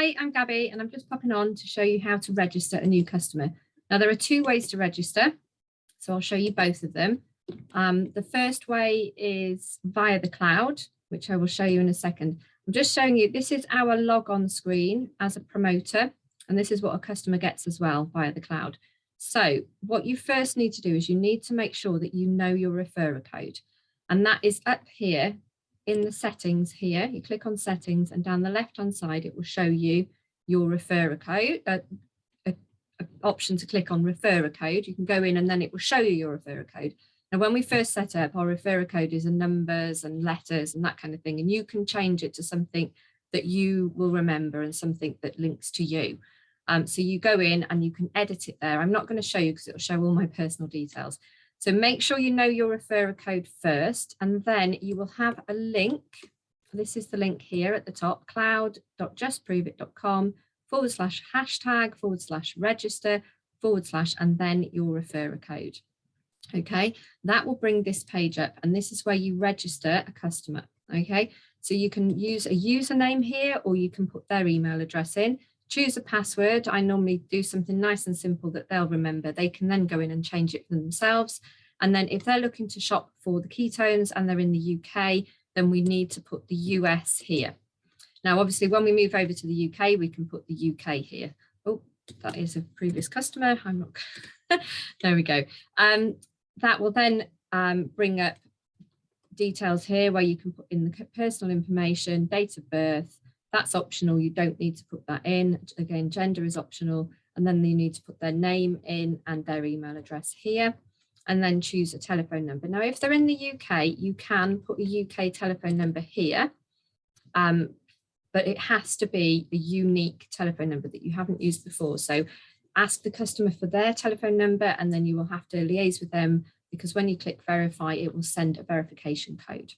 Hi, I'm Gabby and I'm just popping on to show you how to register a new customer. Now there are two ways to register, so I'll show you both of them. The first way is via the cloud, which I will show you in a second. I'm just showing you, this is our log on screen as a promoter, and this is what a customer gets as well via the cloud. So what you first need to do is you need to make sure that you know your referrer code, and that is up here in the settings here. You click on settings and down the left hand side it will show you your referrer code, option to click on referrer code. You can go in and then it will show you your referrer code. Now when we first set up, our referrer code is in numbers and letters and that kind of thing, and you can change it to something that you will remember and something that links to you. So you go in and you can edit it there. I'm not going to show you because it will show all my personal details. So make sure you know your referrer code first, and then you will have a link. This is the link here at the top, cloud.justproveit.com/hashtag/register/ and then your referrer code. Okay, that will bring this page up, and this is where you register a customer. Okay, so you can use a username here, or you can put their email address in. Choose a password. I normally do something nice and simple that they'll remember. They can then go in and change it for themselves. And then if they're looking to shop for the ketones and they're in the UK, then we need to put the US here. Now, obviously, when we move over to the UK, we can put the UK here. Oh, that is a previous customer. I'm not. There we go. That will then bring up details here where you can put in the personal information, date of birth. That's optional. You don't need to put that in. Again, gender is optional. And then you need to put their name in and their email address here, and then choose a telephone number. Now, if they're in the UK, you can put a UK telephone number here, but it has to be a unique telephone number that you haven't used before. So ask the customer for their telephone number, and then you will have to liaise with them, because when you click verify, it will send a verification code.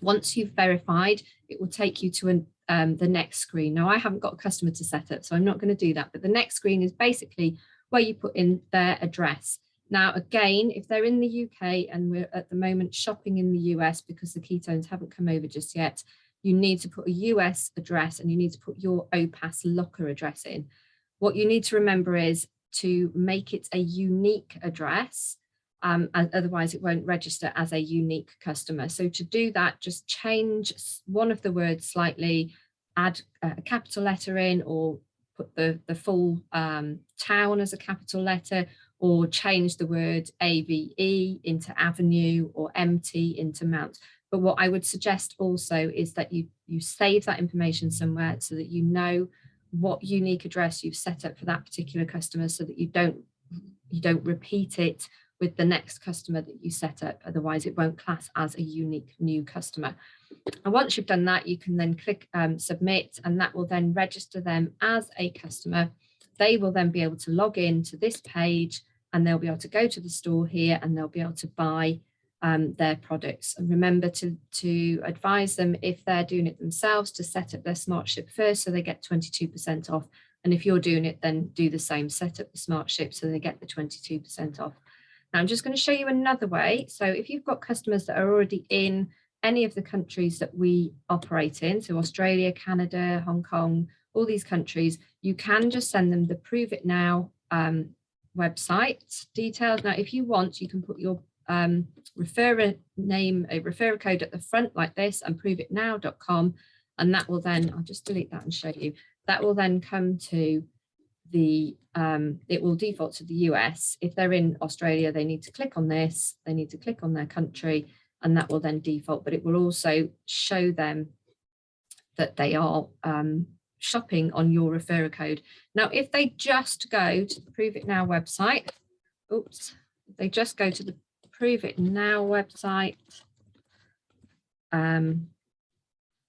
Once you've verified, it will take you to the next screen. Now, I haven't got a customer to set up, so I'm not going to do that. But the next screen is basically where you put in their address. Now, again, if they're in the UK and we're at the moment shopping in the US because the ketones haven't come over just yet, you need to put a US address and you need to put your OPAS locker address in. What you need to remember is to make it a unique address. Otherwise it won't register as a unique customer. So to do that, just change one of the words slightly, add a capital letter in, or put the full town as a capital letter, or change the word AVE into avenue or MT into mount. But what I would suggest also is that you save that information somewhere so that you know what unique address you've set up for that particular customer, so that you don't repeat it with the next customer that you set up. Otherwise it won't class as a unique new customer. And once you've done that, you can then click submit, and that will then register them as a customer. They will then be able to log in to this page, and they'll be able to go to the store here and they'll be able to buy their products. And remember to advise them, if they're doing it themselves, to set up their Smart Ship first so they get 22% off. And if you're doing it, then do the same, set up the Smart Ship so they get the 22% off. Now I'm just going to show you another way. So if you've got customers that are already in any of the countries that we operate in, so Australia, Canada, Hong Kong, all these countries, you can just send them the Prove It Now website details. Now, if you want, you can put your referrer name, a referrer code at the front like this, and proveitnow.com, and that will then, I'll just delete that and show you, that will then come to the, it will default to the US. If they're in Australia, they need to click on this, they need to click on their country, and that will then default, but it will also show them that they are shopping on your referrer code. Now, if they just go to the Prove It Now website, oops, if they just go to the Prove It Now website,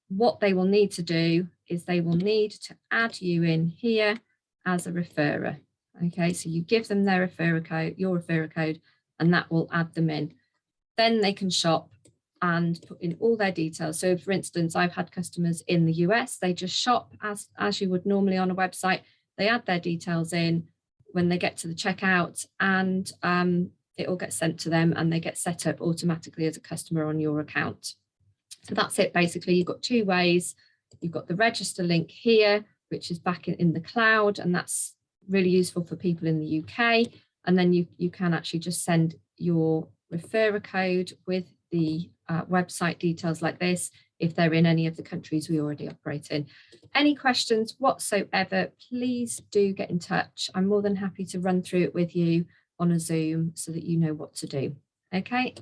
what they will need to do is they will need to add you in here as a referrer. Okay, so you give them their referrer code, your referrer code, and that will add them in. Then they can shop and put in all their details. So for instance, I've had customers in the US, they just shop as you would normally on a website. They add their details in when they get to the checkout, and it all gets sent to them and they get set up automatically as a customer on your account. So that's it. Basically, you've got two ways. You've got the register link here, which is back in the cloud, and that's really useful for people in the UK. And then you can actually just send your referrer code with the website details like this if they're in any of the countries we already operate in. Any questions whatsoever, please do get in touch. I'm more than happy to run through it with you on a Zoom so that you know what to do. Okay.